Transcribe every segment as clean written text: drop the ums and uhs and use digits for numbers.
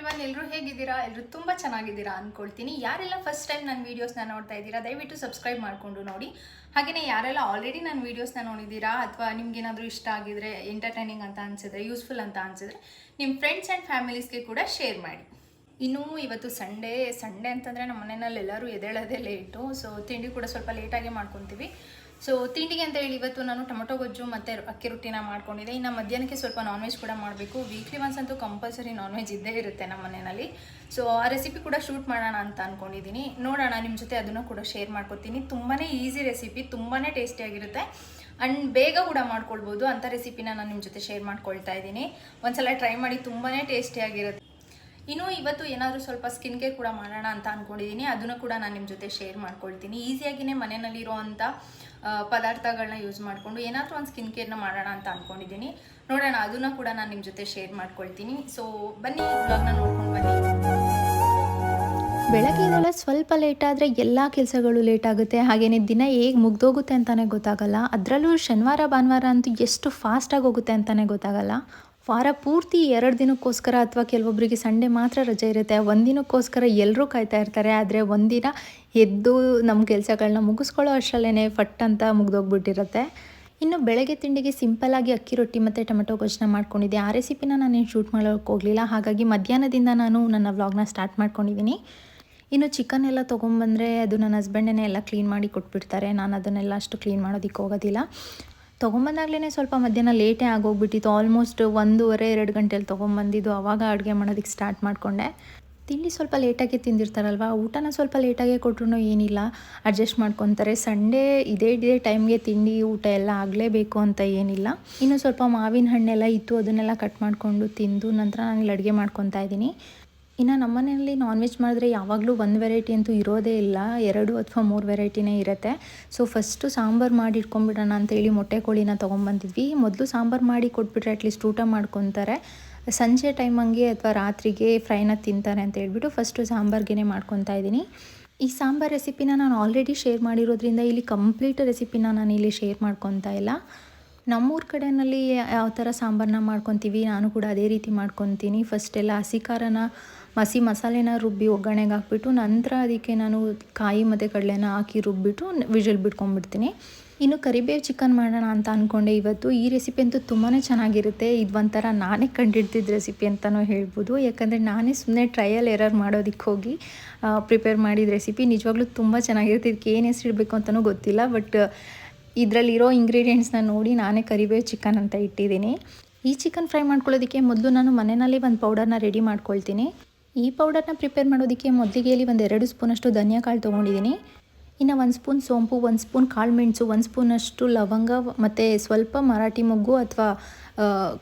Everyone, ಎಲ್ಲರೂ ಹೇಗಿದ್ದೀರಾ? ಎಲ್ಲರೂ ತುಂಬ ಚೆನ್ನಾಗಿದ್ದೀರಾ ಅಂದ್ಕೊಳ್ತೀನಿ. ಯಾರೆಲ್ಲ ಫಸ್ಟ್ ಟೈಮ್ ನನ್ನ ವೀಡಿಯೋಸ್ನ ನೋಡ್ತಾ ಇದ್ದೀರಾ ದಯವಿಟ್ಟು ಸಬ್ಸ್ಕ್ರೈಬ್ ಮಾಡಿಕೊಂಡು ನೋಡಿ. ಹಾಗೆಯೇ ಯಾರೆಲ್ಲ ಆಲ್ರೆಡಿ ನನ್ನ ವೀಡಿಯೋಸ್ನ ನೋಡಿದ್ದೀರಾ ಅಥವಾ ನಿಮ್ಗೇನಾದರೂ ಇಷ್ಟ ಆಗಿದ್ರೆ, ಎಂಟರ್ಟೈನಿಂಗ್ ಅಂತ ಅನಿಸಿದ್ರೆ, ಯೂಸ್ಫುಲ್ ಅಂತ ಅನಿಸಿದ್ರೆ ನಿಮ್ಮ ಫ್ರೆಂಡ್ಸ್ ಆ್ಯಂಡ್ ಫ್ಯಾಮಿಲೀಸ್ಗೆ ಕೂಡ ಶೇರ್ ಮಾಡಿ. ಇನ್ನು ಇವತ್ತು ಸಂಡೇ ಅಂತಂದರೆ ನಮ್ಮ ಮನೆಯಲ್ಲಿ ಎಲ್ಲರೂ ಎದ್ದೇಳೋದೇ ಲೇಟು. ಸೊ ತಿಂಡಿ ಕೂಡ ಸ್ವಲ್ಪ ಲೇಟಾಗಿ ಮಾಡ್ಕೊತೀವಿ. ಸೊ ತಿಂಡಿಗೆ ಅಂತ ಹೇಳಿ ಇವತ್ತು ನಾನು ಟೊಮೊಟೊ ಗೊಜ್ಜು ಮತ್ತು ಅಕ್ಕಿ ರೊಟ್ಟಿನ ಮಾಡ್ಕೊಂಡಿದ್ದೆ. ಇನ್ನು ಮಧ್ಯಾಹ್ನಕ್ಕೆ ಸ್ವಲ್ಪ ನಾನ್ ವೆಜ್ ಕೂಡ ಮಾಡಬೇಕು. ವೀಕ್ಲಿ ಒನ್ಸ್ ಅಂತೂ ಕಂಪಲ್ಸರಿ ನಾನ್ ವೆಜ್ ಇದ್ದೇ ಇರುತ್ತೆ ನಮ್ಮ ಮನೆಯಲ್ಲಿ. ಸೊ ಆ ರೆಸಿಪಿ ಕೂಡ ಶೂಟ್ ಮಾಡೋಣ ಅಂತ ಅಂದ್ಕೊಂಡಿದ್ದೀನಿ. ನೋಡೋಣ, ನಿಮ್ಮ ಜೊತೆ ಅದನ್ನು ಕೂಡ ಶೇರ್ ಮಾಡ್ಕೊತೀನಿ. ತುಂಬಾ ಈಸಿ ರೆಸಿಪಿ, ತುಂಬಾ ಟೇಸ್ಟಿಯಾಗಿರುತ್ತೆ ಆ್ಯಂಡ್ ಬೇಗ ಕೂಡ ಮಾಡ್ಕೊಳ್ಬೋದು. ಅಂಥ ರೆಸಿಪಿನ ನಾನು ನಿಮ್ಮ ಜೊತೆ ಶೇರ್ ಮಾಡ್ಕೊಳ್ತಾ ಇದ್ದೀನಿ. ಒಂದ್ಸಲ ಟ್ರೈ ಮಾಡಿ, ತುಂಬಾ ಟೇಸ್ಟಿಯಾಗಿರುತ್ತೆ. ಇನ್ನು ಇವತ್ತು ಏನಾದರೂ ಸ್ವಲ್ಪ ಸ್ಕಿನ್ ಕೇರ್ ಕೂಡ ಮಾಡೋಣ ಅಂತ ಅಂದ್ಕೊಂಡಿದ್ದೀನಿ. ಅದನ್ನು ಕೂಡ ನಾನು ನಿಮ್ಮ ಜೊತೆ ಶೇರ್ ಮಾಡ್ಕೊಳ್ತೀನಿ. ಈಸಿಯಾಗಿಯೇ ಮನೆಯಲ್ಲಿರೋವಂಥ ಪದಾರ್ಥಗಳನ್ನ ಯೂಸ್ ಮಾಡಿಕೊಂಡು ಏನಾದರೂ ಒಂದು ಸ್ಕಿನ್ ಕೇರ್ನ ಮಾಡೋಣ ಅಂತ ಅಂದ್ಕೊಂಡಿದ್ದೀನಿ. ನೋಡೋಣ, ಅದನ್ನು ಕೂಡ ನಾನು ನಿಮ್ಮ ಜೊತೆ ಶೇರ್ ಮಾಡ್ಕೊಳ್ತೀನಿ. ಸೊ ಬನ್ನಿ, ವ್ಲಾಗ್ನ ನೋಡ್ಕೊಂಡು ಬನ್ನಿ. ಬೆಳಗ್ಗೆ ಇದೆಲ್ಲ ಸ್ವಲ್ಪ ಲೇಟ್ ಆದರೆ ಎಲ್ಲ ಕೆಲಸಗಳು ಲೇಟ್ ಆಗುತ್ತೆ. ಹಾಗೆಯೇ ದಿನ ಹೇಗೆ ಮುಗ್ದೋಗುತ್ತೆ ಅಂತಲೇ ಗೊತ್ತಾಗಲ್ಲ. ಅದರಲ್ಲೂ ಶನಿವಾರ ಭಾನುವಾರ ಅಂತೂ ಎಷ್ಟು ಫಾಸ್ಟಾಗಿ ಹೋಗುತ್ತೆ ಅಂತಲೇ ಗೊತ್ತಾಗಲ್ಲ. ವಾರ ಪೂರ್ತಿ 2 ದಿನಕ್ಕೋಸ್ಕರ ಅಥವಾ ಕೆಲವೊಬ್ಬರಿಗೆ ಸಂಡೇ ಮಾತ್ರ ರಜೆ ಇರುತ್ತೆ. ಒಂದಿನಕ್ಕೋಸ್ಕರ ಎಲ್ಲರೂ ಕಾಯ್ತಾ ಇರ್ತಾರೆ. ಆದರೆ ಒಂದಿನ ಎದ್ದು ನಮ್ಮ ಕೆಲಸಗಳನ್ನ ಮುಗಿಸ್ಕೊಳ್ಳೋ ಅಷ್ಟರಲ್ಲೇ ಫಟ್ ಅಂತ ಮುಗ್ದೋಗ್ಬಿಟ್ಟಿರುತ್ತೆ. ಇನ್ನು ಬೆಳಗ್ಗೆ ತಿಂಡಿಗೆ ಸಿಂಪಲ್ಲಾಗಿ ಅಕ್ಕಿ ರೊಟ್ಟಿ ಮತ್ತು ಟೊಮೆಟೊ ಗೊಜ್ಜನ್ನ ಮಾಡ್ಕೊಂಡಿದ್ದೆ. ಆ ರೆಸಿಪಿನ ನಾನೇನು ಶೂಟ್ ಮಾಡೋಕ್ಕೆ ಹೋಗಲಿಲ್ಲ. ಹಾಗಾಗಿ ಮಧ್ಯಾಹ್ನದಿಂದ ನಾನು ನನ್ನ ವ್ಲಾಗ್ನ ಸ್ಟಾರ್ಟ್ ಮಾಡ್ಕೊಂಡಿದ್ದೀನಿ. ಇನ್ನು ಚಿಕನ್ ಎಲ್ಲ ತೊಗೊಂಬಂದರೆ ಅದು ನನ್ನ ಹಸ್ಬೆಂಡೇ ಎಲ್ಲ ಕ್ಲೀನ್ ಮಾಡಿ ಕೊಟ್ಬಿಡ್ತಾರೆ. ನಾನು ಅದನ್ನೆಲ್ಲ ಅಷ್ಟು ಕ್ಲೀನ್ ಮಾಡೋದಕ್ಕೆ ಹೋಗೋದಿಲ್ಲ. ತೊಗೊಂಬಂದಾಗಲೇ ಸ್ವಲ್ಪ ಮಧ್ಯಾಹ್ನ ಲೇಟೇ ಆಗೋಗ್ಬಿಟ್ಟಿತ್ತು. ಆಲ್ಮೋಸ್ಟ್ 1:30-2 ಗಂಟೆಲಿ ತೊಗೊಂಬಂದಿದ್ದು. ಆವಾಗ ಅಡುಗೆ ಮಾಡೋದಕ್ಕೆ ಸ್ಟಾರ್ಟ್ ಮಾಡಿಕೊಂಡೆ. ತಿಂಡಿ ಸ್ವಲ್ಪ ಲೇಟಾಗಿ ತಿಂದಿರ್ತಾರಲ್ವ, ಊಟನ ಸ್ವಲ್ಪ ಲೇಟಾಗೆ ಕೊಟ್ಟರು ಏನಿಲ್ಲ, ಅಡ್ಜಸ್ಟ್ ಮಾಡ್ಕೊತಾರೆ. ಸಂಡೇ ಇದೇ ಟೈಮ್ಗೆ ತಿಂಡಿ ಊಟ ಎಲ್ಲ ಆಗಲೇಬೇಕು ಅಂತ ಏನಿಲ್ಲ. ಇನ್ನು ಸ್ವಲ್ಪ ಮಾವಿನ ಹಣ್ಣೆಲ್ಲ ಇತ್ತು, ಅದನ್ನೆಲ್ಲ ಕಟ್ ಮಾಡಿಕೊಂಡು ತಿಂದು ನಂತರ ನಾನು ಇಲ್ಲಿ ಅಡುಗೆ ಮಾಡ್ಕೊತಾ ಇದ್ದೀನಿ. ಇನ್ನು ನಮ್ಮ ಮನೆಯಲ್ಲಿ ನಾನ್ ವೆಜ್ ಮಾಡಿದ್ರೆ ಯಾವಾಗಲೂ ಒಂದು ವೆರೈಟಿ ಅಂತೂ ಇರೋದೇ ಇಲ್ಲ, 2 ಅಥವಾ 3 ವೆರೈಟಿನೇ ಇರುತ್ತೆ. ಸೊ ಫಸ್ಟು ಸಾಂಬಾರು ಮಾಡಿ ಇಟ್ಕೊಂಡ್ಬಿಡೋಣ ಅಂತೇಳಿ ಮೊಟ್ಟೆ ಕೋಳಿನ ತೊಗೊಂಬಂದಿದ್ವಿ. ಮೊದಲು ಸಾಂಬಾರು ಮಾಡಿ ಕೊಟ್ಬಿಟ್ರೆ ಅಟ್ಲೀಸ್ಟ್ ಊಟ ಮಾಡ್ಕೊತಾರೆ. ಸಂಜೆ ಟೈಮಂಗೆ ಅಥವಾ ರಾತ್ರಿಗೆ ಫ್ರೈನ ತಿಂತಾರೆ ಅಂತ ಹೇಳ್ಬಿಟ್ಟು ಫಸ್ಟು ಸಾಂಬಾರ್ಗೆ ಮಾಡ್ಕೊತಾ ಇದ್ದೀನಿ. ಈ ಸಾಂಬಾರು ರೆಸಿಪಿನ ನಾನು ಆಲ್ರೆಡಿ ಶೇರ್ ಮಾಡಿರೋದ್ರಿಂದ ಇಲ್ಲಿ ಕಂಪ್ಲೀಟ್ ರೆಸಿಪಿನ ನಾನು ಇಲ್ಲಿ ಶೇರ್ ಮಾಡ್ಕೊತಾ ಇಲ್ಲ. ನಮ್ಮೂರ ಕಡೆಯಲ್ಲಿ ಯಾವ ಥರ ಸಾಂಬಾರನ್ನ ಮಾಡ್ಕೊತೀವಿ ನಾನು ಕೂಡ ಅದೇ ರೀತಿ ಮಾಡ್ಕೊತೀನಿ. ಫಸ್ಟೆಲ್ಲ ಹಸಿ ಖಾರನ ಮಸಾಲೆನ ರುಬ್ಬಿ ಒಗ್ಗರಣೆಗೆ ಹಾಕ್ಬಿಟ್ಟು ನಂತರ ಅದಕ್ಕೆ ನಾನು ಕಾಯಿ ಮತ್ತು ಕಡಲೆನ ಹಾಕಿ ರುಬ್ಬಿಟ್ಟು ವಿಷಲ್ ಬಿಟ್ಕೊಂಡ್ಬಿಡ್ತೀನಿ. ಇನ್ನು ಕರಿಬೇವು ಚಿಕನ್ ಮಾಡೋಣ ಅಂತ ಅಂದ್ಕೊಂಡೆ ಇವತ್ತು. ಈ ರೆಸಿಪಿ ಅಂತೂ ತುಂಬಾ ಚೆನ್ನಾಗಿರುತ್ತೆ. ಇದು ಒಂಥರ ನಾನೇ ಕಂಡಿಡ್ದಿದ್ದ ರೆಸಿಪಿ ಅಂತಲೂ ಹೇಳ್ಬೋದು. ಯಾಕಂದರೆ ನಾನೇ ಸುಮ್ಮನೆ ಟ್ರಯಲ್ ಎರರ್ ಮಾಡೋದಕ್ಕೆ ಹೋಗಿ ಪ್ರಿಪೇರ್ ಮಾಡಿದ ರೆಸಿಪಿ. ನಿಜವಾಗ್ಲೂ ತುಂಬ ಚೆನ್ನಾಗಿರುತ್ತೆ. ಇದಕ್ಕೆ ಏನು ಹೆಸರು ಇಡಬೇಕು ಅಂತಲೂ ಗೊತ್ತಿಲ್ಲ. ಬಟ್ ಇದರಲ್ಲಿರೋ ಇಂಗ್ರೀಡಿಯೆಂಟ್ಸ್ನ ನೋಡಿ ನಾನೇ ಕರಿಬೇವು ಚಿಕನ್ ಅಂತ ಇಟ್ಟಿದ್ದೀನಿ. ಈ ಚಿಕನ್ ಫ್ರೈ ಮಾಡ್ಕೊಳ್ಳೋದಕ್ಕೆ ಮೊದಲು ನಾನು ಮನೆಯಲ್ಲಿ ಒಂದು ಪೌಡರ್ನ ರೆಡಿ ಮಾಡ್ಕೊಳ್ತೀನಿ. ಈ ಪೌಡರ್ನ ಪ್ರಿಪೇರ್ ಮಾಡೋದಕ್ಕೆ ಮೊದಲಿಗೆ ಇಲ್ಲಿ 2 ಸ್ಪೂನಷ್ಟು ಧನಿಯಾ ಕಾಳು ತೊಗೊಂಡಿದ್ದೀನಿ. ಇನ್ನು 1 ಸ್ಪೂನ್ ಸೋಂಪು, 1 ಸ್ಪೂನ್ ಕಾಳು ಮೆಣಸು, 1 ಸ್ಪೂನಷ್ಟು ಲವಂಗ ಮತ್ತು ಸ್ವಲ್ಪ ಮರಾಠಿ ಮೊಗ್ಗು ಅಥವಾ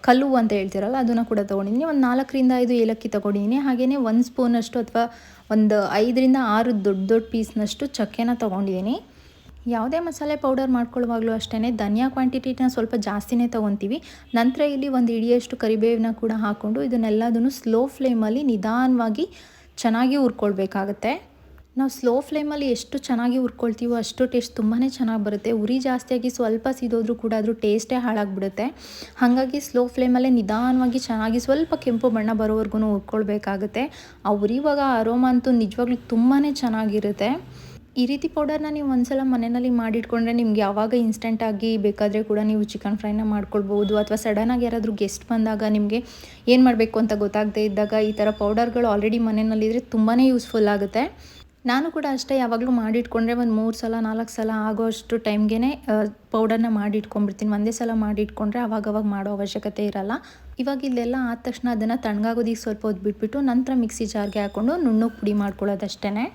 ಕಲ್ಲು ಅಂತ ಹೇಳ್ತೀರಲ್ಲ ಅದನ್ನು ಕೂಡ ತೊಗೊಂಡಿದ್ದೀನಿ. ಒಂದು 4-5 ಏಲಕ್ಕಿ ತೊಗೊಂಡಿದ್ದೀನಿ. ಹಾಗೆಯೇ 1 ಸ್ಪೂನಷ್ಟು ಅಥವಾ ಒಂದು 5-6 ದೊಡ್ಡ ಪೀಸ್ನಷ್ಟು ಚಕ್ಕೆನ ತೊಗೊಂಡಿದ್ದೀನಿ. ಯಾವುದೇ ಮಸಾಲೆ ಪೌಡರ್ ಮಾಡ್ಕೊಳ್ಳುವಾಗಲೂ ಅಷ್ಟೇ ಧನಿಯಾ ಕ್ವಾಂಟಿಟಿನ ಸ್ವಲ್ಪ ಜಾಸ್ತಿನೇ ತೊಗೊತೀವಿ. ನಂತರ ಇಲ್ಲಿ 1 ಹಿಡಿಯಷ್ಟು ಕರಿಬೇವನ್ನ ಕೂಡ ಹಾಕ್ಕೊಂಡು ಇದನ್ನೆಲ್ಲದನ್ನು ಸ್ಲೋ ಫ್ಲೇಮಲ್ಲಿ ನಿಧಾನವಾಗಿ ಚೆನ್ನಾಗಿ ಹುರ್ಕೊಳ್ಬೇಕಾಗತ್ತೆ. ನಾವು ಸ್ಲೋ ಫ್ಲೇಮಲ್ಲಿ ಎಷ್ಟು ಚೆನ್ನಾಗಿ ಹುರ್ಕೊಳ್ತೀವೋ ಅಷ್ಟು ಟೇಸ್ಟ್ ತುಂಬಾ ಚೆನ್ನಾಗಿ ಬರುತ್ತೆ. ಉರಿ ಜಾಸ್ತಿಯಾಗಿ ಸ್ವಲ್ಪ ಸಿದೋದ್ರೂ ಕೂಡ ಅದ್ರ ಟೇಸ್ಟೇ ಹಾಳಾಗಿಬಿಡುತ್ತೆ. ಹಾಗಾಗಿ ಸ್ಲೋ ಫ್ಲೇಮಲ್ಲೇ ನಿಧಾನವಾಗಿ ಚೆನ್ನಾಗಿ ಸ್ವಲ್ಪ ಕೆಂಪು ಬಣ್ಣ ಬರೋವರೆಗೂ ಹುರ್ಕೊಳ್ಬೇಕಾಗುತ್ತೆ. ಆ ಉರಿವಾಗ ಅರೋಮಾ ಅಂತೂ ನಿಜವಾಗ್ಲೂ ತುಂಬಾ ಚೆನ್ನಾಗಿರುತ್ತೆ. ಈ ರೀತಿ ಪೌಡರ್ನ ನೀವು ಒಂದ್ಸಲ ಮನೆಯಲ್ಲಿ ಮಾಡಿಟ್ಕೊಂಡ್ರೆ ನಿಮ್ಗೆ ಯಾವಾಗ ಇನ್ಸ್ಟೆಂಟಾಗಿ ಬೇಕಾದರೆ ಕೂಡ ನೀವು ಚಿಕನ್ ಫ್ರೈನ ಮಾಡ್ಕೊಳ್ಬೋದು. ಅಥವಾ ಸಡನ್ನಾಗಿ ಯಾರಾದರೂ ಗೆಸ್ಟ್ ಬಂದಾಗ ನಿಮಗೆ ಏನು ಮಾಡಬೇಕು ಅಂತ ಗೊತ್ತಾಗದೇ ಇದ್ದಾಗ ಈ ಥರ ಪೌಡರ್ಗಳು ಆಲ್ರೆಡಿ ಮನೆಯಲ್ಲಿದ್ದರೆ ತುಂಬಾ ಯೂಸ್ಫುಲ್ ಆಗುತ್ತೆ. ನಾನು ಕೂಡ ಅಷ್ಟೇ ಯಾವಾಗಲೂ ಮಾಡಿಟ್ಕೊಂಡ್ರೆ ಒಂದು 3 ಸಲ 4 ಸಲ ಆಗೋಷ್ಟು ಟೈಮ್ಗೆ ಪೌಡರ್ನ ಮಾಡಿಟ್ಕೊಂಡ್ಬಿಡ್ತೀನಿ. ಒಂದೇ ಸಲ ಮಾಡಿಟ್ಕೊಂಡ್ರೆ ಅವಾಗವಾಗ ಮಾಡೋ ಅವಶ್ಯಕತೆ ಇರಲ್ಲ. ಇವಾಗ ಇಲ್ಲೆಲ್ಲ ಆದ ತಕ್ಷಣ ಅದನ್ನು ತಣ್ಣಗಾಗೋದಿಕ್ಕೆ ಸ್ವಲ್ಪ ಹೊತ್ತು ಬಿಟ್ಬಿಟ್ಟು ನಂತರ ಮಿಕ್ಸಿ ಜಾರ್ಗೆ ಹಾಕ್ಕೊಂಡು ನುಣ್ಣಗೆ ಪುಡಿ ಮಾಡ್ಕೊಳ್ಳೋದಷ್ಟೇ.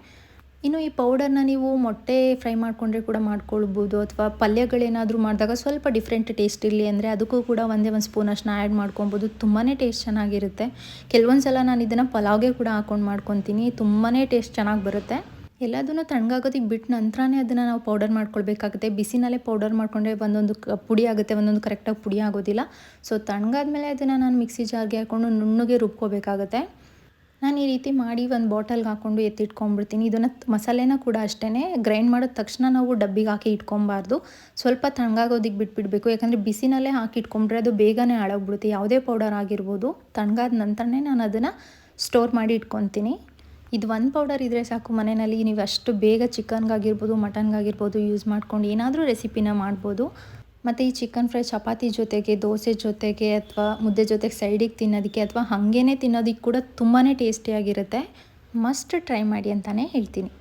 ಇನ್ನು ಈ ಪೌಡರ್ನ ನೀವು ಮೊಟ್ಟೆ ಫ್ರೈ ಮಾಡಿಕೊಂಡ್ರೆ ಕೂಡ ಮಾಡ್ಕೊಳ್ಬೋದು. ಅಥವಾ ಪಲ್ಯಗಳೇನಾದರೂ ಮಾಡಿದಾಗ ಸ್ವಲ್ಪ ಡಿಫ್ರೆಂಟ್ ಟೇಸ್ಟ್ ಇರಲಿ ಅಂದರೆ ಅದಕ್ಕೂ ಕೂಡ ಒಂದೇ 1 ಸ್ಪೂನಷ್ಟನ್ನ ಆ್ಯಡ್ ಮಾಡ್ಕೊಬೋದು. ತುಂಬಾ ಟೇಸ್ಟ್ ಚೆನ್ನಾಗಿರುತ್ತೆ. ಕೆಲವೊಂದು ಸಲ ನಾನು ಇದನ್ನು ಪಲಾವ್ಗೆ ಕೂಡ ಹಾಕ್ಕೊಂಡು ಮಾಡ್ಕೊತೀನಿ. ತುಂಬಾ ಟೇಸ್ಟ್ ಚೆನ್ನಾಗಿ ಬರುತ್ತೆ. ಎಲ್ಲದನ್ನು ತಣ್ಣಗಾಗೋದಕ್ಕೆ ಬಿಟ್ಟು ನಂತರನೇ ಅದನ್ನು ನಾವು ಪೌಡರ್ ಮಾಡ್ಕೊಳ್ಬೇಕಾಗುತ್ತೆ. ಬಿಸಿನಲ್ಲೇ ಪೌಡರ್ ಮಾಡಿಕೊಂಡ್ರೆ ಒಂದೊಂದು ಪುಡಿ ಆಗುತ್ತೆ, ಒಂದೊಂದು ಕರೆಕ್ಟಾಗಿ ಪುಡಿ ಆಗೋದಿಲ್ಲ. ಸೊ ತಣ್ಣಗಾದ್ಮೇಲೆ ಅದನ್ನು ನಾನು ಮಿಕ್ಸಿ ಜಾರ್ಗೆ ಹಾಕ್ಕೊಂಡು ನುಣ್ಣಗೆ ರುಬ್ಕೋಬೇಕಾಗುತ್ತೆ. ನಾನು ಈ ರೀತಿ ಮಾಡಿ ಒಂದು ಬಾಟಲ್ಗೆ ಹಾಕ್ಕೊಂಡು ಎತ್ತಿಟ್ಕೊಂಡ್ಬಿಡ್ತೀನಿ. ಇದನ್ನು ಮಸಾಲೆನ ಕೂಡ ಅಷ್ಟೇ ಗ್ರೈಂಡ್ ಮಾಡಿದ ತಕ್ಷಣ ನಾವು ಡಬ್ಬಿಗೆ ಹಾಕಿ ಇಟ್ಕೊಬಾರ್ದು. ಸ್ವಲ್ಪ ತಣ್ಣಗಾಗೋದಕ್ಕೆ ಬಿಟ್ಬಿಡಬೇಕು. ಯಾಕಂದರೆ ಬಿಸಿನಲ್ಲೇ ಹಾಕಿ ಇಟ್ಕೊಂಡ್ರೆ ಅದು ಬೇಗನೆ ಹಾಳಾಗ್ಬಿಡುತ್ತೆ. ಯಾವುದೇ ಪೌಡರ್ ಆಗಿರ್ಬೋದು, ತಣ್ಣಗಾದ ನಂತರನೇ ನಾನು ಅದನ್ನು ಸ್ಟೋರ್ ಮಾಡಿ ಇಟ್ಕೊತೀನಿ. ಇದು ಒಂದು ಪೌಡರ್ ಇದ್ದರೆ ಸಾಕು, ಮನೆಯಲ್ಲಿ ನೀವು ಅಷ್ಟು ಬೇಗ ಚಿಕನ್ಗಾಗಿರ್ಬೋದು ಮಟನ್ಗಾಗಿರ್ಬೋದು ಯೂಸ್ ಮಾಡ್ಕೊಂಡು ಏನಾದರೂ ರೆಸಿಪಿನ ಮಾಡ್ಬೋದು. ಮತ್ತು ಈ ಚಿಕನ್ ಫ್ರೈ ಚಪಾತಿ ಜೊತೆಗೆ, ದೋಸೆ ಜೊತೆಗೆ ಅಥವಾ ಮುದ್ದೆ ಜೊತೆಗೆ ಸೈಡಿಗೆ ತಿನ್ನೋದಕ್ಕೆ ಅಥವಾ ಹಾಗೇ ತಿನ್ನೋದಕ್ಕೆ ಕೂಡ ತುಂಬಾ ಟೇಸ್ಟಿಯಾಗಿರುತ್ತೆ. ಮಸ್ಟ್ ಟ್ರೈ ಮಾಡಿ ಅಂತಲೇ ಹೇಳ್ತೀನಿ.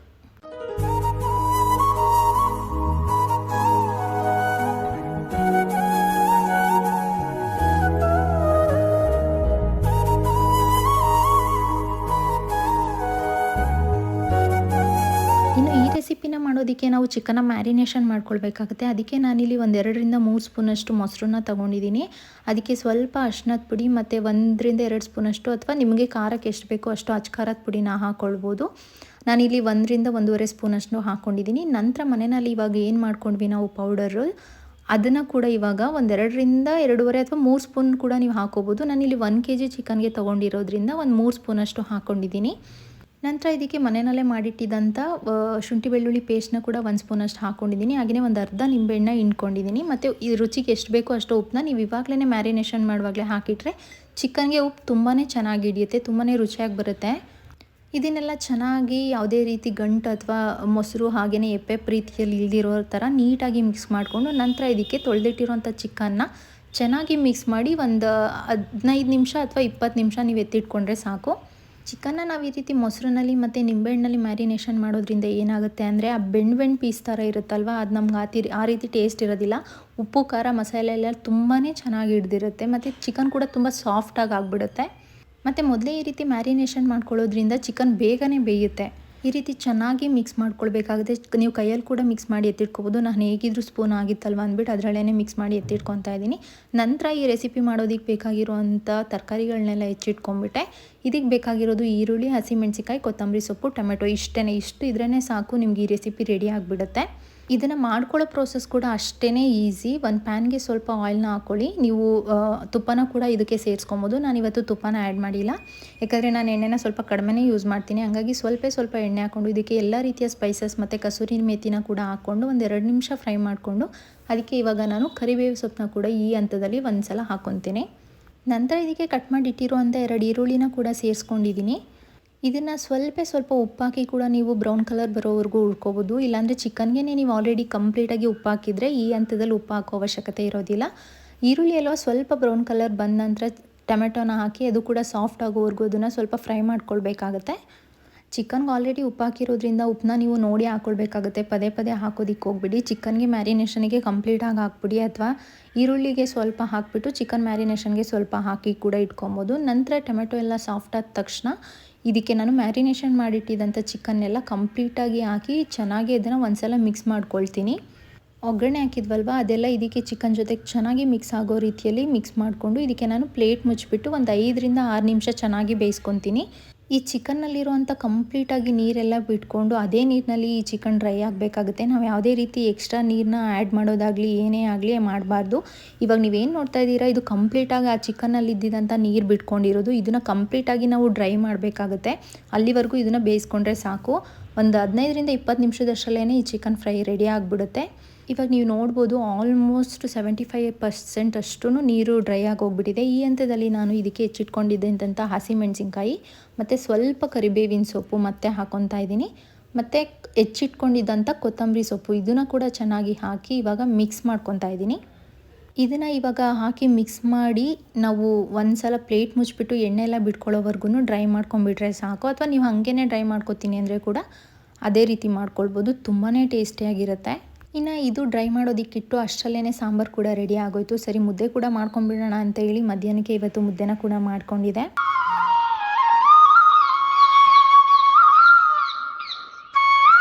ಇನ್ನು ಈ ರೆಸಿಪಿನ ಮಾಡೋದಕ್ಕೆ ನಾವು ಚಿಕನ್ನ ಮ್ಯಾರಿನೇಷನ್ ಮಾಡ್ಕೊಳ್ಬೇಕಾಗುತ್ತೆ. ಅದಕ್ಕೆ ನಾನಿಲ್ಲಿ 1-2 ಸ್ಪೂನಷ್ಟು ಮೊಸರನ್ನ ತೊಗೊಂಡಿದ್ದೀನಿ. ಅದಕ್ಕೆ ಸ್ವಲ್ಪ ಅರಿಶಿನದ ಪುಡಿ ಮತ್ತು 1-2 ಸ್ಪೂನಷ್ಟು ಅಥವಾ ನಿಮಗೆ ಖಾರಕ್ಕೆ ಎಷ್ಟು ಬೇಕೋ ಅಷ್ಟು ಅಚ್ಚ ಖಾರದ ಪುಡಿನ ಹಾಕ್ಕೊಳ್ಬೋದು. ನಾನಿಲ್ಲಿ 1-1.5 ಸ್ಪೂನಷ್ಟು ಹಾಕ್ಕೊಂಡಿದ್ದೀನಿ. ನಂತರ ಮನೆಯಲ್ಲಿ ಇವಾಗ ಏನು ಮಾಡ್ಕೊಂಡ್ವಿ ನಾವು ಪೌಡರು, ಅದನ್ನು ಕೂಡ ಇವಾಗ 2-2.5 ಅಥವಾ 3 ಸ್ಪೂನ್ ಕೂಡ ನೀವು ಹಾಕ್ಕೋಬೋದು. ನಾನಿಲ್ಲಿ 1 kg ಚಿಕನ್ಗೆ ತೊಗೊಂಡಿರೋದ್ರಿಂದ 3 ಸ್ಪೂನಷ್ಟು ಹಾಕ್ಕೊಂಡಿದ್ದೀನಿ. ನಂತರ ಇದಕ್ಕೆ ಮನೆಯಲ್ಲೇ ಮಾಡಿಟ್ಟಿದ್ದಂಥ ಶುಂಠಿ ಬೆಳ್ಳುಳ್ಳಿ ಪೇಸ್ಟ್ನ ಕೂಡ 1 ಸ್ಪೂನಷ್ಟು ಹಾಕ್ಕೊಂಡಿದ್ದೀನಿ. ಹಾಗೆಯೇ ಒಂದು ಅರ್ಧ ನಿಂಬೆಹಣ್ಣ ಹಿಂಡ್ಕೊಂಡಿದ್ದೀನಿ. ಮತ್ತು ಈ ರುಚಿಗೆ ಎಷ್ಟು ಬೇಕೋ ಅಷ್ಟು ಉಪ್ಪನ್ನ ನೀವು ಇವಾಗಲೇ ಮ್ಯಾರಿನೇಷನ್ ಮಾಡುವಾಗಲೇ ಹಾಕಿಟ್ರೆ ಚಿಕನ್ಗೆ ಉಪ್ಪು ತುಂಬಾ ಚೆನ್ನಾಗಿ ಹಿಡಿಯುತ್ತೆ, ತುಂಬಾ ರುಚಿಯಾಗಿ ಬರುತ್ತೆ. ಇದನ್ನೆಲ್ಲ ಚೆನ್ನಾಗಿ ಯಾವುದೇ ರೀತಿ ಗಂಟು ಅಥವಾ ಮೊಸರು ಹಾಗೆಯೇ ಎಪ್ಪೆ ರೀತಿಯಲ್ಲಿ ಇಲ್ದಿರೋ ಥರ ನೀಟಾಗಿ ಮಿಕ್ಸ್ ಮಾಡಿಕೊಂಡು ನಂತರ ಇದಕ್ಕೆ ತೊಳೆದಿಟ್ಟಿರೋಂಥ ಚಿಕನ್ನ ಚೆನ್ನಾಗಿ ಮಿಕ್ಸ್ ಮಾಡಿ ಒಂದು 15 ನಿಮಿಷ ಅಥವಾ 20 ನಿಮಿಷ ನೀವು ಎತ್ತಿಟ್ಕೊಂಡ್ರೆ ಸಾಕು. ಚಿಕನ್ನ ನಾವು ಈ ರೀತಿ ಮೊಸರಿನಲ್ಲಿ ಮತ್ತು ನಿಂಬೆಹಣ್ಣಲ್ಲಿ ಮ್ಯಾರಿನೇಷನ್ ಮಾಡೋದ್ರಿಂದ ಏನಾಗುತ್ತೆ ಅಂದರೆ ಆ ಬೆಣ್ಣೆ ಪೀಸ್ ಥರ ಇರುತ್ತಲ್ವ, ಅದು ನಮ್ಗೆ ಆ ರೀತಿ ಟೇಸ್ಟ್ ಇರೋದಿಲ್ಲ. ಉಪ್ಪು ಖಾರ ಮಸಾಲೆ ಎಲ್ಲ ತುಂಬಾ ಚೆನ್ನಾಗಿ ಹಿಡ್ದಿರುತ್ತೆ ಮತ್ತು ಚಿಕನ್ ಕೂಡ ತುಂಬ ಸಾಫ್ಟಾಗಿ ಆಗಿಬಿಡುತ್ತೆ. ಮತ್ತು ಮೊದಲೇ ಈ ರೀತಿ ಮ್ಯಾರಿನೇಷನ್ ಮಾಡ್ಕೊಳ್ಳೋದ್ರಿಂದ ಚಿಕನ್ ಬೇಗನೆ ಬೇಯುತ್ತೆ. ಈ ರೀತಿ ಚೆನ್ನಾಗಿ ಮಿಕ್ಸ್ ಮಾಡ್ಕೊಳ್ಬೇಕಾಗುತ್ತೆ. ನೀವು ಕೈಯಲ್ಲಿ ಕೂಡ ಮಿಕ್ಸ್ ಮಾಡಿ ಎತ್ತಿಟ್ಕೋಬೋದು. ನಾನು ಹೇಗಿದ್ರೂ ಸ್ಪೂನ್ ಆಗಿತ್ತಲ್ವ ಅಂದ್ಬಿಟ್ಟು ಅದರಲ್ಲೇ ಮಿಕ್ಸ್ ಮಾಡಿ ಎತ್ತಿಟ್ಕೊತಾ ಇದ್ದೀನಿ. ನಂತರ ಈ ರೆಸಿಪಿ ಮಾಡೋದಕ್ಕೆ ಬೇಕಾಗಿರುವಂಥ ತರಕಾರಿಗಳನ್ನೆಲ್ಲ ಹೆಚ್ಚಿಟ್ಕೊಂಡ್ಬಿಟ್ಟೆ. ಇದಕ್ಕೆ ಬೇಕಾಗಿರೋದು ಈರುಳ್ಳಿ, ಹಸಿಮೆಣಸಿಕಾಯಿ, ಕೊತ್ತಂಬರಿ ಸೊಪ್ಪು, ಟೊಮೆಟೊ ಇಷ್ಟು ಇದ್ರೇ ಸಾಕು, ನಿಮ್ಗೆ ಈ ರೆಸಿಪಿ ರೆಡಿ ಆಗಿಬಿಡುತ್ತೆ. ಇದನ್ನು ಮಾಡ್ಕೊಳ್ಳೋ ಪ್ರೋಸೆಸ್ ಕೂಡ ಅಷ್ಟೇ ಈಸಿ. ಒಂದು ಪ್ಯಾನ್ಗೆ ಸ್ವಲ್ಪ ಆಯಿಲ್ನ ಹಾಕ್ಕೊಳ್ಳಿ. ನೀವು ತುಪ್ಪನ ಕೂಡ ಇದಕ್ಕೆ ಸೇರಿಸ್ಕೊಬೋದು. ನಾನಿವತ್ತು ತುಪ್ಪನ ಆ್ಯಡ್ ಮಾಡಿಲ್ಲ, ಯಾಕಂದರೆ ನಾನು ಎಣ್ಣೆನ ಸ್ವಲ್ಪ ಕಡಿಮೆನೇ ಯೂಸ್ ಮಾಡ್ತೀನಿ. ಹಾಗಾಗಿ ಸ್ವಲ್ಪ ಎಣ್ಣೆ ಹಾಕ್ಕೊಂಡು ಇದಕ್ಕೆ ಎಲ್ಲ ರೀತಿಯ ಸ್ಪೈಸಸ್ ಮತ್ತು ಕಸೂರಿ ಮೇಥಿನ ಕೂಡ ಹಾಕ್ಕೊಂಡು 1-2 ನಿಮಿಷ ಫ್ರೈ ಮಾಡಿಕೊಂಡು ಅದಕ್ಕೆ ಇವಾಗ ನಾನು ಕರಿಬೇವು ಸೊಪ್ಪನ್ನ ಕೂಡ ಈ ಹಂತದಲ್ಲಿ ಒಂದು ಸಲ ಹಾಕ್ಕೊತೀನಿ. ನಂತರ ಇದಕ್ಕೆ ಕಟ್ ಮಾಡಿ ಇಟ್ಟಿರುವಂಥ 2 ಈರುಳ್ಳಿನ ಕೂಡ ಸೇರಿಸ್ಕೊಂಡಿದ್ದೀನಿ. ಇದನ್ನು ಸ್ವಲ್ಪ ಉಪ್ಪಾಕಿ ಕೂಡ ನೀವು ಬ್ರೌನ್ ಕಲರ್ ಬರೋವರೆಗೂ ಹುರ್ಕೋಬೋದು. ಇಲ್ಲಾಂದರೆ ಚಿಕನ್ಗೆ ನೀವು ಆಲ್ರೆಡಿ ಕಂಪ್ಲೀಟಾಗಿ ಉಪ್ಪು ಹಾಕಿದರೆ ಈ ಹಂತದಲ್ಲಿ ಉಪ್ಪು ಹಾಕೋ ಅವಶ್ಯಕತೆ ಇರೋದಿಲ್ಲ. ಈರುಳ್ಳಿ ಎಲ್ಲ ಸ್ವಲ್ಪ ಬ್ರೌನ್ ಕಲರ್ ಬಂದ ನಂತರ ಟೊಮೆಟೊನ ಹಾಕಿ ಅದು ಕೂಡ ಸಾಫ್ಟ್ ಆಗೋವರೆಗೂ ಅದನ್ನು ಸ್ವಲ್ಪ ಫ್ರೈ ಮಾಡ್ಕೊಳ್ಬೇಕಾಗತ್ತೆ. ಚಿಕನ್ಗೆ ಆಲ್ರೆಡಿ ಉಪ್ಪು ಹಾಕಿರೋದ್ರಿಂದ ಉಪ್ಪನ್ನ ನೀವು ನೋಡಿ ಹಾಕ್ಕೊಳ್ಬೇಕಾಗುತ್ತೆ. ಪದೇ ಹಾಕೋದಕ್ಕೆ ಹೋಗ್ಬಿಡಿ. ಚಿಕನ್ಗೆ ಮ್ಯಾರಿನೇಷನ್ಗೆ ಕಂಪ್ಲೀಟಾಗಿ ಹಾಕ್ಬಿಡಿ ಅಥವಾ ಈರುಳ್ಳಿಗೆ ಸ್ವಲ್ಪ ಹಾಕಿಬಿಟ್ಟು ಚಿಕನ್ ಮ್ಯಾರಿನೇಷನ್ಗೆ ಸ್ವಲ್ಪ ಹಾಕಿ ಕೂಡ ಇಟ್ಕೊಬೋದು. ನಂತರ ಟೊಮೆಟೊ ಎಲ್ಲ ಸಾಫ್ಟ್ ಆದ ತಕ್ಷಣ ಇದಕ್ಕೆ ನಾನು ಮ್ಯಾರಿನೇಷನ್ ಮಾಡಿಟ್ಟಿದ್ದಂಥ ಚಿಕನ್ನೆಲ್ಲ ಕಂಪ್ಲೀಟಾಗಿ ಹಾಕಿ ಚೆನ್ನಾಗಿ ಇದನ್ನು ಒಂದ್ಸಲ ಮಿಕ್ಸ್ ಮಾಡ್ಕೊಳ್ತೀನಿ. ಒಗ್ಗರಣೆ ಹಾಕಿದ್ವಲ್ವ ಅದೆಲ್ಲ ಇದಕ್ಕೆ ಚಿಕನ್ ಜೊತೆಗೆ ಚೆನ್ನಾಗಿ ಮಿಕ್ಸ್ ಆಗೋ ರೀತಿಯಲ್ಲಿ ಮಿಕ್ಸ್ ಮಾಡಿಕೊಂಡು ಇದಕ್ಕೆ ನಾನು ಪ್ಲೇಟ್ ಮುಚ್ಚಿಬಿಟ್ಟು ಒಂದು 5-6 ನಿಮಿಷ ಚೆನ್ನಾಗಿ ಬೇಯಿಸ್ಕೊತೀನಿ. ಈ ಚಿಕನ್ನಲ್ಲಿರುವಂಥ ಕಂಪ್ಲೀಟಾಗಿ ನೀರೆಲ್ಲ ಬಿಟ್ಕೊಂಡು ಅದೇ ನೀರಿನಲ್ಲಿ ಈ ಚಿಕನ್ ಡ್ರೈ ಆಗಬೇಕಾಗುತ್ತೆ. ನಾವು ಯಾವುದೇ ರೀತಿ ಎಕ್ಸ್ಟ್ರಾ ನೀರನ್ನ ಆ್ಯಡ್ ಮಾಡೋದಾಗಲಿ ಏನೇ ಆಗಲಿ ಮಾಡಬಾರ್ದು. ಇವಾಗ ನೀವೇನು ನೋಡ್ತಾ ಇದ್ದೀರಾ, ಇದು ಕಂಪ್ಲೀಟಾಗಿ ಆ ಚಿಕನ್ನಲ್ಲಿ ಇದ್ದಿದ್ದಂಥ ನೀರು ಬಿಟ್ಕೊಂಡಿರೋದು. ಇದನ್ನು ಕಂಪ್ಲೀಟಾಗಿ ನಾವು ಡ್ರೈ ಮಾಡಬೇಕಾಗುತ್ತೆ. ಅಲ್ಲಿವರೆಗೂ ಇದನ್ನು ಬೇಯಿಸ್ಕೊಂಡ್ರೆ ಸಾಕು. ಒಂದು 15-20 ನಿಮಿಷದಷ್ಟರಲ್ಲೇ ಈ ಚಿಕನ್ ಫ್ರೈ ರೆಡಿ ಆಗಿಬಿಡುತ್ತೆ. ಇವಾಗ ನೀವು ನೋಡ್ಬೋದು ಆಲ್ಮೋಸ್ಟ್ 75% ಅಷ್ಟು ನೀರು ಡ್ರೈ ಆಗಿ ಹೋಗ್ಬಿಟ್ಟಿದೆ. ಈ ಹಂತದಲ್ಲಿ ನಾನು ಇದಕ್ಕೆ ಹೆಚ್ಚಿಟ್ಕೊಂಡಿದ್ದಂಥ ಹಸಿಮೆಣಸಿನ್ಕಾಯಿ ಮತ್ತು ಸ್ವಲ್ಪ ಕರಿಬೇವಿನ ಸೊಪ್ಪು ಮತ್ತೆ ಹಾಕ್ಕೊತಾ ಇದ್ದೀನಿ. ಮತ್ತು ಹೆಚ್ಚಿಟ್ಕೊಂಡಿದ್ದಂಥ ಕೊತ್ತಂಬರಿ ಸೊಪ್ಪು ಇದನ್ನು ಕೂಡ ಚೆನ್ನಾಗಿ ಹಾಕಿ ಇವಾಗ ಮಿಕ್ಸ್ ಮಾಡ್ಕೊತಾ ಇದ್ದೀನಿ. ಇದನ್ನು ಇವಾಗ ಹಾಕಿ ಮಿಕ್ಸ್ ಮಾಡಿ ನಾವು ಒಂದು ಸಲ ಪ್ಲೇಟ್ ಮುಚ್ಚಿಬಿಟ್ಟು ಎಣ್ಣೆ ಎಲ್ಲ ಬಿಟ್ಕೊಳ್ಳೋವರೆಗೂ ಡ್ರೈ ಮಾಡ್ಕೊಂಬಿಟ್ರೆ ಸಾಕು. ಅಥವಾ ನೀವು ಹಾಗೇ ಡ್ರೈ ಮಾಡ್ಕೊತೀನಿ ಅಂದರೆ ಕೂಡ ಅದೇ ರೀತಿ ಮಾಡ್ಕೊಳ್ಬೋದು. ತುಂಬಾ ಟೇಸ್ಟಿಯಾಗಿರುತ್ತೆ. ಇನ್ನು ಇದು ಡ್ರೈ ಮಾಡೋದಕ್ಕಿಟ್ಟು ಅಷ್ಟರಲ್ಲೇ ಸಾಂಬಾರು ಕೂಡ ರೆಡಿ ಆಗೋಯ್ತು. ಸರಿ ಮುದ್ದೆ ಕೂಡ ಮಾಡ್ಕೊಂಬಿಡೋಣ ಅಂತ ಹೇಳಿ ಮಧ್ಯಾಹ್ನಕ್ಕೆ ಇವತ್ತು ಮುದ್ದೆನ ಕೂಡ ಮಾಡ್ಕೊಂಡಿದ್ದೆ.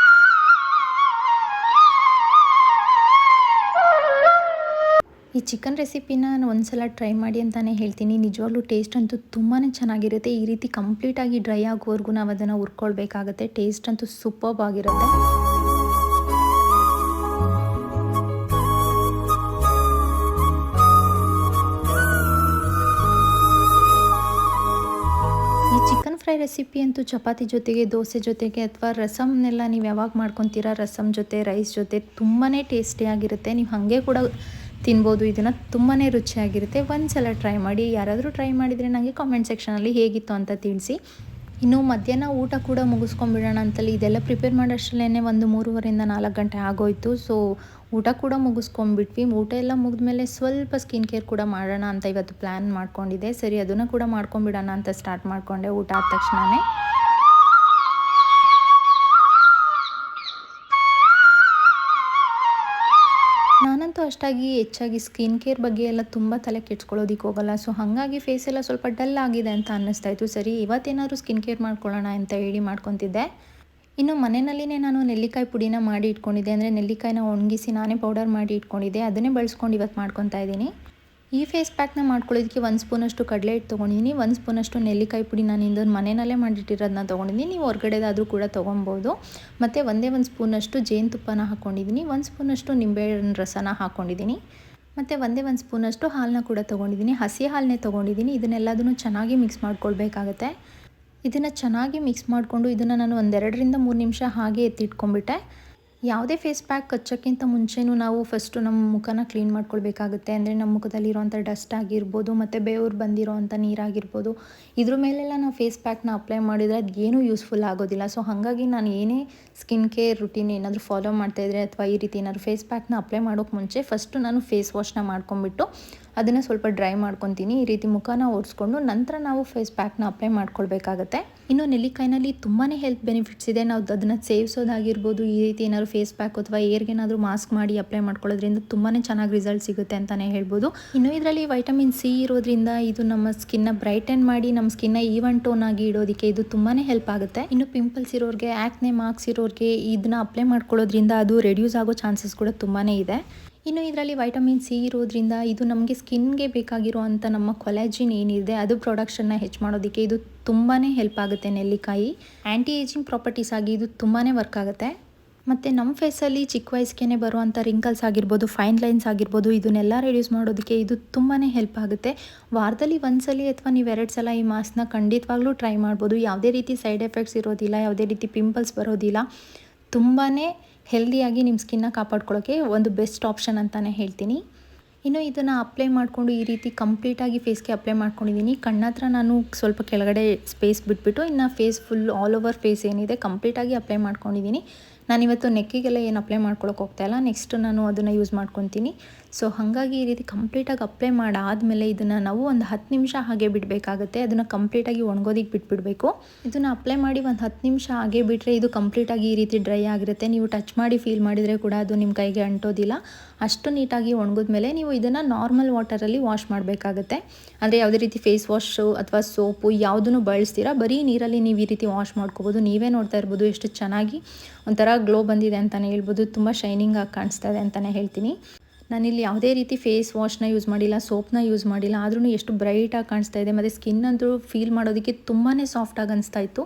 ಈ ಚಿಕನ್ ರೆಸಿಪಿನ ನಾನು ಒಂದ್ಸಲ ಟ್ರೈ ಮಾಡಿ ಅಂತಲೇ ಹೇಳ್ತೀನಿ. ನಿಜವಾಗ್ಲೂ ಟೇಸ್ಟ್ ಅಂತೂ ತುಂಬಾ ಚೆನ್ನಾಗಿರುತ್ತೆ. ಈ ರೀತಿ ಕಂಪ್ಲೀಟಾಗಿ ಡ್ರೈ ಆಗೋವರೆಗೂ ನಾವು ಅದನ್ನು ಹುರ್ಕೊಳ್ಬೇಕಾಗತ್ತೆ. ಟೇಸ್ಟ್ ಅಂತೂ ಸೂಪರ್ಬ್ ಆಗಿರುತ್ತೆ. ಈ ಚಿಕನ್ ಫ್ರೈ ರೆಸಿಪಿ ಅಂತೂ ಚಪಾತಿ ಜೊತೆಗೆ, ದೋಸೆ ಜೊತೆಗೆ ಅಥವಾ ರಸಮ್ನೆಲ್ಲ ನೀವು ಯಾವಾಗ ಮಾಡ್ಕೊತೀರಾ ರಸಮ್ ಜೊತೆ, ರೈಸ್ ಜೊತೆ ತುಂಬಾ ಟೇಸ್ಟಿಯಾಗಿರುತ್ತೆ. ನೀವು ಹಾಗೆ ಕೂಡ ತಿನ್ಬೋದು. ಇದನ್ನು ತುಂಬಾ ರುಚಿಯಾಗಿರುತ್ತೆ. ಒಂದು ಸಲ ಟ್ರೈ ಮಾಡಿ. ಯಾರಾದರೂ ಟ್ರೈ ಮಾಡಿದರೆ ನನಗೆ ಕಾಮೆಂಟ್ ಸೆಕ್ಷನಲ್ಲಿ ಹೇಗಿತ್ತು ಅಂತ ತಿಳಿಸಿ. ಇನ್ನು ಮಧ್ಯಾಹ್ನ ಊಟ ಕೂಡ ಮುಗಿಸ್ಕೊಂಡ್ಬಿಡೋಣ ಅಂತಲ್ಲಿ ಇದೆಲ್ಲ ಪ್ರಿಪೇರ್ ಮಾಡೋಷ್ಟರಲ್ಲೇ ಒಂದು 3:30ರಿಂದ 4 ಗಂಟೆ ಆಗೋಯಿತು. ಸೊ ಊಟ ಕೂಡ ಮುಗಿಸ್ಕೊಂಡ್ಬಿಟ್ವಿ. ಊಟ ಎಲ್ಲ ಮುಗಿದ್ಮೇಲೆ ಸ್ವಲ್ಪ ಸ್ಕಿನ್ ಕೇರ್ ಕೂಡ ಮಾಡೋಣ ಅಂತ ಇವತ್ತು ಪ್ಲ್ಯಾನ್ ಮಾಡ್ಕೊಂಡಿದ್ದೆ. ಸರಿ ಅದನ್ನು ಕೂಡ ಮಾಡ್ಕೊಂಬಿಡೋಣ ಅಂತ ಸ್ಟಾರ್ಟ್ ಮಾಡಿಕೊಂಡೆ ಊಟ ಆದ ತಕ್ಷಣವೇ. ನಾನಂತೂ ಅಷ್ಟಾಗಿ ಹೆಚ್ಚಾಗಿ ಸ್ಕಿನ್ ಕೇರ್ ಬಗ್ಗೆ ಎಲ್ಲ ತುಂಬ ತಲೆ ಕೆಡ್ಸ್ಕೊಳ್ಳೋದಕ್ಕೆ ಹೋಗಲ್ಲ. ಸೊ ಹಾಗಾಗಿ ಫೇಸ್ ಎಲ್ಲ ಸ್ವಲ್ಪ ಡಲ್ ಆಗಿದೆ ಅಂತ ಅನ್ನಿಸ್ತಾಯಿತ್ತು. ಸರಿ ಇವತ್ತೇನಾದ್ರು ಸ್ಕಿನ್ ಕೇರ್ ಮಾಡ್ಕೊಳ್ಳೋಣ ಅಂತ ಹೇಳಿ ಮಾಡ್ಕೊತಿದ್ದೆ. ಇನ್ನು ಮನೆಯಲ್ಲಿನೇ ನಾನು ನೆಲ್ಲಿಕಾಯಿ ಪುಡಿನ ಮಾಡಿ ಇಟ್ಕೊಂಡಿದ್ದೆ. ಅಂದರೆ ನೆಲ್ಲಿಕಾಯಿನ ಒಣಗಿಸಿ ನಾನೇ ಪೌಡರ್ ಮಾಡಿ ಇಟ್ಕೊಂಡಿದ್ದೆ. ಅದನ್ನೇ ಬಳಸ್ಕೊಂಡು ಇವತ್ತು ಮಾಡ್ಕೊತಾ ಇದ್ದೀನಿ. ಈ ಫೇಸ್ ಪ್ಯಾಕ್ನ ಮಾಡ್ಕೊಳ್ಳೋದಕ್ಕೆ 1 ಸ್ಪೂನಷ್ಟು ಕಡಲೆ ಹಿಟ್ಟು ತೊಗೊಂಡಿದ್ದೀನಿ. 1 ಸ್ಪೂನಷ್ಟು ನೆಲ್ಲಿಕಾಯಿ ಪುಡಿ ನಾನು ಇದನ್ನು ಮನೆಯಲ್ಲೇ ಮಾಡಿಟ್ಟಿರೋದನ್ನ ತೊಗೊಂಡಿದ್ದೀನಿ. ನೀವು ಹೊರಗಡೆದಾದರೂ ಕೂಡ ತೊಗೊಬೋದು. ಮತ್ತು ಒಂದೇ 1 ಸ್ಪೂನಷ್ಟು ಜೇನುತುಪ್ಪನ ಹಾಕ್ಕೊಂಡಿದ್ದೀನಿ. 1 ಸ್ಪೂನಷ್ಟು ನಿಂಬೆಹಣ್ಣು ರಸನ ಹಾಕ್ಕೊಂಡಿದ್ದೀನಿ. ಮತ್ತು ಒಂದೇ 1 ಸ್ಪೂನಷ್ಟು ಹಾಲನ್ನ ಕೂಡ ತೊಗೊಂಡಿದ್ದೀನಿ. ಹಸಿ ಹಾಲನ್ನೇ ತೊಗೊಂಡಿದ್ದೀನಿ. ಇದನ್ನೆಲ್ಲದನ್ನು ಚೆನ್ನಾಗಿ ಮಿಕ್ಸ್ ಮಾಡ್ಕೊಳ್ಬೇಕಾಗತ್ತೆ. ಇದನ್ನು ಚೆನ್ನಾಗಿ ಮಿಕ್ಸ್ ಮಾಡಿಕೊಂಡು ಇದನ್ನು ನಾನು 2ರಿಂದ 3 ನಿಮಿಷ ಹಾಗೆ ಎತ್ತಿಟ್ಕೊಂಡ್ಬಿಟ್ಟೆ. ಯಾವುದೇ ಫೇಸ್ ಪ್ಯಾಕ್ ಹಚ್ಚೋಕ್ಕಿಂತ ಮುಂಚೆನೂ ನಾವು ಫಸ್ಟು ನಮ್ಮ ಮುಖನ ಕ್ಲೀನ್ ಮಾಡ್ಕೊಳ್ಬೇಕಾಗುತ್ತೆ. ಅಂದರೆ ನಮ್ಮ ಮುಖದಲ್ಲಿರೋವಂಥ ಡಸ್ಟ್ ಆಗಿರ್ಬೋದು ಮತ್ತು ಬೆವರು ಬಂದಿರೋವಂಥ ನೀರಾಗಿರ್ಬೋದು, ಇದ್ರ ಮೇಲೆಲ್ಲ ನಾವು ಫೇಸ್ ಪ್ಯಾಕ್ನ ಅಪ್ಲೈ ಮಾಡಿದರೆ ಅದು ಏನೂ ಯೂಸ್ಫುಲ್ ಆಗೋದಿಲ್ಲ. ಸೊ ಹಾಗಾಗಿ ನಾನು ಏನೇ ಸ್ಕಿನ್ ಕೇರ್ ರುಟೀನ್ ಏನಾದರೂ ಫಾಲೋ ಮಾಡ್ತಾಯಿದ್ರೆ ಅಥವಾ ಈ ರೀತಿ ಏನಾದರೂ ಫೇಸ್ ಪ್ಯಾಕ್ನ ಅಪ್ಲೈ ಮಾಡೋಕ್ಕೆ ಮುಂಚೆ ಫಸ್ಟು ನಾನು ಫೇಸ್ ವಾಶ್ನ ಮಾಡ್ಕೊಂಬಿಟ್ಟು ಅದನ್ನು ಸ್ವಲ್ಪ ಡ್ರೈ ಮಾಡ್ಕೊತೀನಿ. ಈ ರೀತಿ ಮುಖನ ಒರೆಸ್ಕೊಂಡು ನಂತರ ನಾವು ಫೇಸ್ ಪ್ಯಾಕ್ನ ಅಪ್ಲೈ ಮಾಡ್ಕೊಳ್ಬೇಕಾಗತ್ತೆ. ಇನ್ನು ನೆಲ್ಲಿಕಾಯಿನಲ್ಲಿ ತುಂಬಾ ಹೆಲ್ತ್ ಬೆನಿಫಿಟ್ಸ್ ಇದೆ. ನಾವು ಅದನ್ನು ಸೇವಿಸೋದಾಗಿರ್ಬೋದು, ಈ ರೀತಿ ಏನಾದರೂ ಫೇಸ್ ಪ್ಯಾಕ್ ಅಥವಾ ಏರ್ಗೇನಾದರೂ ಮಾಸ್ಕ್ ಮಾಡಿ ಅಪ್ಲೈ ಮಾಡ್ಕೊಳ್ಳೋದ್ರಿಂದ ತುಂಬಾ ಚೆನ್ನಾಗಿ ರಿಸಲ್ಟ್ ಸಿಗುತ್ತೆ ಅಂತಲೇ ಹೇಳ್ಬೋದು. ಇನ್ನು ಇದರಲ್ಲಿ ವೈಟಮಿನ್ ಸಿ ಇರೋದ್ರಿಂದ ಇದು ನಮ್ಮ ಸ್ಕಿನ್ನ ಬ್ರೈಟನ್ ಮಾಡಿ ನಮ್ಮ ಸ್ಕಿನ್ನ ಈವನ್ ಟೋನ್ ಆಗಿ ಇಡೋದಕ್ಕೆ ಇದು ತುಂಬಾ ಹೆಲ್ಪ್ ಆಗುತ್ತೆ. ಇನ್ನು ಪಿಂಪಲ್ಸ್ ಇರೋರಿಗೆ, ಆ್ಯಕ್ನೆ ಮಾರ್ಕ್ಸ್ ಇರೋರಿಗೆ ಇದನ್ನ ಅಪ್ಲೈ ಮಾಡ್ಕೊಳ್ಳೋದ್ರಿಂದ ಅದು ರೆಡ್ಯೂಸ್ ಆಗೋ ಚಾನ್ಸಸ್ ಕೂಡ ತುಂಬಾ ಇದೆ. ಇನ್ನು ಇದರಲ್ಲಿ ವೈಟಮಿನ್ ಸಿ ಇರೋದ್ರಿಂದ ಇದು ನಮಗೆ ಸ್ಕಿನ್ಗೆ ಬೇಕಾಗಿರೋ ಅಂಥ ನಮ್ಮ ಕೊಲಾಜಿನ್ ಏನಿದೆ ಅದು ಪ್ರೊಡಕ್ಷನ್ನ ಹೆಚ್ಚು ಮಾಡೋದಕ್ಕೆ ಇದು ತುಂಬಾ ಹೆಲ್ಪ್ ಆಗುತ್ತೆ. ನೆಲ್ಲಿಕಾಯಿ ಆ್ಯಂಟಿ ಏಜಿಂಗ್ ಪ್ರಾಪರ್ಟೀಸ್ ಆಗಿ ಇದು ತುಂಬಾ ವರ್ಕ್ ಆಗುತ್ತೆ. ಮತ್ತು ನಮ್ಮ ಫೇಸಲ್ಲಿ ಚಿಕ್ಕ ವಯಸ್ಸಿಗೆ ಬರುವಂಥ ರಿಂಕಲ್ಸ್ ಆಗಿರ್ಬೋದು, ಫೈನ್ ಲೈನ್ಸ್ ಆಗಿರ್ಬೋದು, ಇದನ್ನೆಲ್ಲ ರೆಡ್ಯೂಸ್ ಮಾಡೋದಕ್ಕೆ ಇದು ತುಂಬಾ ಹೆಲ್ಪ್ ಆಗುತ್ತೆ. ವಾರದಲ್ಲಿ 1 ಸಲ ಅಥವಾ ನೀವು 2 ಸಲ ಈ ಮಾಸ್ಕ್ನ ಖಂಡಿತವಾಗ್ಲೂ ಟ್ರೈ ಮಾಡ್ಬೋದು. ಯಾವುದೇ ರೀತಿ ಸೈಡ್ ಎಫೆಕ್ಟ್ಸ್ ಇರೋದಿಲ್ಲ, ಯಾವುದೇ ರೀತಿ ಪಿಂಪಲ್ಸ್ ಬರೋದಿಲ್ಲ. ತುಂಬಾ ಹೆಲ್ದಿಯಾಗಿ ನಿಮ್ಮ ಸ್ಕಿನ್ನ ಕಾಪಾಡ್ಕೊಳ್ಳೋಕ್ಕೆ ಒಂದು ಬೆಸ್ಟ್ ಆಪ್ಷನ್ ಅಂತಲೇ ಹೇಳ್ತೀನಿ. ಇನ್ನು ಇದನ್ನು ಅಪ್ಲೈ ಮಾಡಿಕೊಂಡು ಈ ರೀತಿ ಕಂಪ್ಲೀಟಾಗಿ ಫೇಸ್ಗೆ ಅಪ್ಲೈ ಮಾಡ್ಕೊಂಡಿದ್ದೀನಿ. ಕಣ್ಣತ್ರ ನಾನು ಸ್ವಲ್ಪ ಕೆಳಗಡೆ ಸ್ಪೇಸ್ ಬಿಟ್ಬಿಟ್ಟು ಇನ್ನು face full all over face ಏನಿದೆ ಕಂಪ್ಲೀಟಾಗಿ ಅಪ್ಲೈ ಮಾಡ್ಕೊಂಡಿದ್ದೀನಿ. ನಾನಿವತ್ತು ನೆಕ್ಕಿಗೆಲ್ಲ ಏನು ಅಪ್ಲೈ ಮಾಡ್ಕೊಳಕ್ಕೆ ಹೋಗ್ತಾಯಿಲ್ಲ. ನೆಕ್ಸ್ಟ್ ನಾನು ಅದನ್ನು ಯೂಸ್ ಮಾಡ್ಕೊತೀನಿ. ಸೊ ಹಾಗಾಗಿ ಈ ರೀತಿ ಕಂಪ್ಲೀಟಾಗಿ ಅಪ್ಲೈ ಮಾಡಾದಮೇಲೆ ಇದನ್ನು ನಾವು ಒಂದು 10 ನಿಮಿಷ ಹಾಗೆ ಬಿಡಬೇಕಾಗುತ್ತೆ. ಅದನ್ನು ಕಂಪ್ಲೀಟಾಗಿ ಒಣಗೋದಿಕ್ಕೆ ಬಿಟ್ಬಿಡಬೇಕು. ಇದನ್ನು ಅಪ್ಲೈ ಮಾಡಿ ಒಂದು 10 ನಿಮಿಷ ಹಾಗೆ ಬಿಟ್ಟರೆ ಇದು ಕಂಪ್ಲೀಟಾಗಿ ಈ ರೀತಿ ಡ್ರೈ ಆಗಿರುತ್ತೆ. ನೀವು ಟಚ್ ಮಾಡಿ ಫೀಲ್ ಮಾಡಿದರೆ ಕೂಡ ಅದು ನಿಮ್ಮ ಕೈಗೆ ಅಂಟೋದಿಲ್ಲ. ಅಷ್ಟು ನೀಟಾಗಿ ಒಣಗಿದ್ಮೇಲೆ ನೀವು ಇದನ್ನು ನಾರ್ಮಲ್ ವಾಟರಲ್ಲಿ ವಾಶ್ ಮಾಡಬೇಕಾಗುತ್ತೆ. ಅಂದರೆ ಯಾವುದೇ ರೀತಿ ಫೇಸ್ ವಾಶು ಅಥವಾ ಸೋಪು ಯಾವುದನ್ನು ಬಳಸ್ತೀರಾ, ಬರೀ ನೀರಲ್ಲಿ ನೀವು ಈ ರೀತಿ ವಾಶ್ ಮಾಡ್ಕೋಬೋದು. ನೀವೇ ನೋಡ್ತಾ ಇರ್ಬೋದು ಎಷ್ಟು ಚೆನ್ನಾಗಿ ಒಂಥರ ಗ್ಲೋ ಬಂದಿದೆ ಅಂತಲೇ ಹೇಳ್ಬೋದು. ತುಂಬ ಶೈನಿಂಗ್ ಆಗಿ ಕಾಣಿಸ್ತಾ ಇದೆ ಅಂತಲೇ ಹೇಳ್ತೀನಿ. ನಾನಿಲ್ಲಿ ಯಾವುದೇ ರೀತಿ ಫೇಸ್ ವಾಶ್ನ ಯೂಸ್ ಮಾಡಿಲ್ಲ, ಸೋಪ್ನ ಯೂಸ್ ಮಾಡಿಲ್ಲ. ಆದ್ರೂ ಎಷ್ಟು ಬ್ರೈಟಾಗಿ ಕಾಣಿಸ್ತಾ ಇದೆ. ಮತ್ತು ಸ್ಕಿನ್ ಅಂತೂ ಫೀಲ್ ಮಾಡೋದಕ್ಕೆ ತುಂಬಾ ಸಾಫ್ಟಾಗಿ ಅನಿಸ್ತಾ ಇತ್ತು.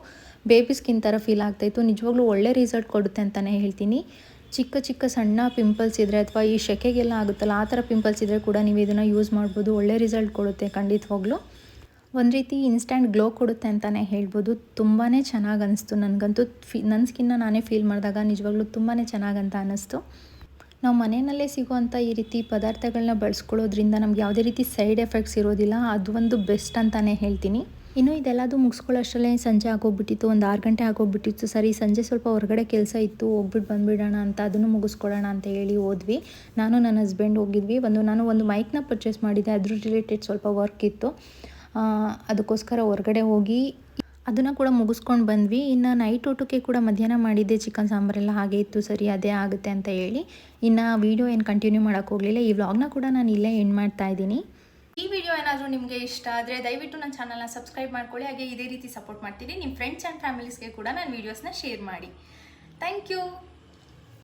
ಬೇಬಿ ಸ್ಕಿನ್ ಥರ ಫೀಲ್ ಆಗ್ತಾಯಿತ್ತು. ನಿಜವಾಗ್ಲೂ ಒಳ್ಳೆ ರಿಸಲ್ಟ್ ಕೊಡುತ್ತೆ ಅಂತಲೇ ಹೇಳ್ತೀನಿ. ಚಿಕ್ಕ ಚಿಕ್ಕ ಸಣ್ಣ ಪಿಂಪಲ್ಸ್ ಇದ್ದರೆ ಅಥವಾ ಈ ಸೆಕೆಗೆಲ್ಲ ಆಗುತ್ತಲ್ಲ ಆ ಥರ ಪಿಂಪಲ್ಸ್ ಇದ್ದರೆ ಕೂಡ ನೀವು ಇದನ್ನು ಯೂಸ್ ಮಾಡ್ಬೋದು. ಒಳ್ಳೆ ರಿಸಲ್ಟ್ ಕೊಡುತ್ತೆ ಖಂಡಿತವಾಗ್ಲೂ. ಒಂದು ರೀತಿ ಇನ್ಸ್ಟೆಂಟ್ ಗ್ಲೋ ಕೊಡುತ್ತೆ ಅಂತಲೇ ಹೇಳ್ಬೋದು. ತುಂಬಾ ಚೆನ್ನಾಗಿ ಅನ್ನಿಸ್ತು ನನಗಂತೂ. ನನ್ನ ಸ್ಕಿನ್ನ ನಾನೇ ಫೀಲ್ ಮಾಡಿದಾಗ ನಿಜವಾಗ್ಲೂ ತುಂಬಾ ಚೆನ್ನಾಗಂತ ಅನ್ನಿಸ್ತು. ನಾವು ಮನೆಯಲ್ಲೇ ಸಿಗುವಂಥ ಈ ರೀತಿ ಪದಾರ್ಥಗಳನ್ನ ಬಳಸ್ಕೊಳ್ಳೋದ್ರಿಂದ ನಮ್ಗೆ ಯಾವುದೇ ರೀತಿ ಸೈಡ್ ಎಫೆಕ್ಟ್ಸ್ ಇರೋದಿಲ್ಲ. ಅದು ಒಂದು ಬೆಸ್ಟ್ ಅಂತಲೇ ಹೇಳ್ತೀನಿ. ಇನ್ನು ಇದೆಲ್ಲದು ಮುಗಿಸ್ಕೊಳ್ಳೋಷ್ಟರಲ್ಲೇ ಸಂಜೆ ಆಗೋಗ್ಬಿಟ್ಟಿತ್ತು. ಒಂದು 6 ಗಂಟೆ ಆಗೋಗ್ಬಿಟ್ಟಿತ್ತು. ಸರಿ ಸಂಜೆ ಸ್ವಲ್ಪ ಹೊರಗಡೆ ಕೆಲಸ ಇತ್ತು, ಹೋಗ್ಬಿಟ್ಟು ಬಂದುಬಿಡೋಣ ಅಂತ ಅದನ್ನು ಮುಗಿಸ್ಕೊಳ್ಳೋಣ ಅಂತ ಹೇಳಿ ಹೋದ್ವಿ. ನಾನು ನನ್ನ ಹಸ್ಬೆಂಡ್ ಹೋಗಿದ್ವಿ. ನಾನು ಒಂದು ಮೈಕ್ನ ಪರ್ಚೇಸ್ ಮಾಡಿದ್ದೆ. ಅದ್ರ ರಿಲೇಟೆಡ್ ಸ್ವಲ್ಪ ವರ್ಕ್ ಇತ್ತು. ಅದಕ್ಕೋಸ್ಕರ ಹೊರಗಡೆ ಹೋಗಿ ಅದನ್ನು ಕೂಡ ಮುಗಿಸ್ಕೊಂಡು ಬಂದ್ವಿ. ಇನ್ನು ನೈಟ್ ಊಟಕ್ಕೆ ಕೂಡ ಮಧ್ಯಾಹ್ನ ಮಾಡಿದ್ದೆ ಚಿಕನ್ ಸಾಂಬಾರೆಲ್ಲ ಹಾಗೆ ಇತ್ತು. ಸರಿ ಅದೇ ಆಗುತ್ತೆ ಅಂತ ಹೇಳಿ ಇನ್ನು ವೀಡಿಯೋ ಏನು ಕಂಟಿನ್ಯೂ ಮಾಡೋಕ್ಕೆ ಹೋಗಲಿಲ್ಲ. ಈ ವ್ಲಾಗ್ನ ಕೂಡ ನಾನು ಇಲ್ಲೇ ಎಂಡ್ ಮಾಡ್ತಾ ಇದ್ದೀನಿ. ಈ ವಿಡಿಯೋ ಏನಾದರೂ ನಿಮಗೆ ಇಷ್ಟ ಆದರೆ ದಯವಿಟ್ಟು ನನ್ನ ಚಾನಲ್ನ ಸಬ್ಸ್ಕ್ರೈಬ್ ಮಾಡ್ಕೊಳ್ಳಿ. ಹಾಗೆ ಇದೇ ರೀತಿ ಸಪೋರ್ಟ್ ಮಾಡ್ತೀನಿ. ನಿಮ್ಮ ಫ್ರೆಂಡ್ಸ್ ಆ್ಯಂಡ್ ಫ್ಯಾಮಿಲೀಸ್ಗೆ ಕೂಡ ನನ್ನ ವೀಡಿಯೋಸ್ನ ಶೇರ್ ಮಾಡಿ. Thank you.